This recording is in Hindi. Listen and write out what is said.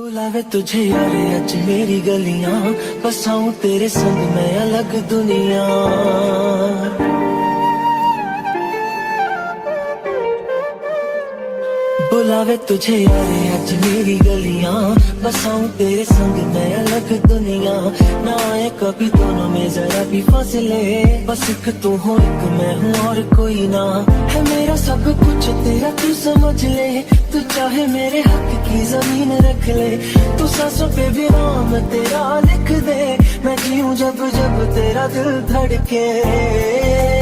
बुलावे तुझे यारे अज मेरी गलियां, बसाऊं तेरे संग मैं अलग दुनिया। बुलावे तुझे यारे अज मेरी गलियां, बसाऊं तेरे संग मैं अलग दुनिया। ना आए कभी दोनों में जरा भी फासले, बस एक तू हो एक मैं हूँ और कोई ना। है मेरा सब कुछ तेरा तू समझ ले, तू चाहे मेरे हक की जमीन रख ले। तू सांसों पे भी नाम तेरा लिख दे, मैं जीऊं जब जब तेरा दिल धड़के।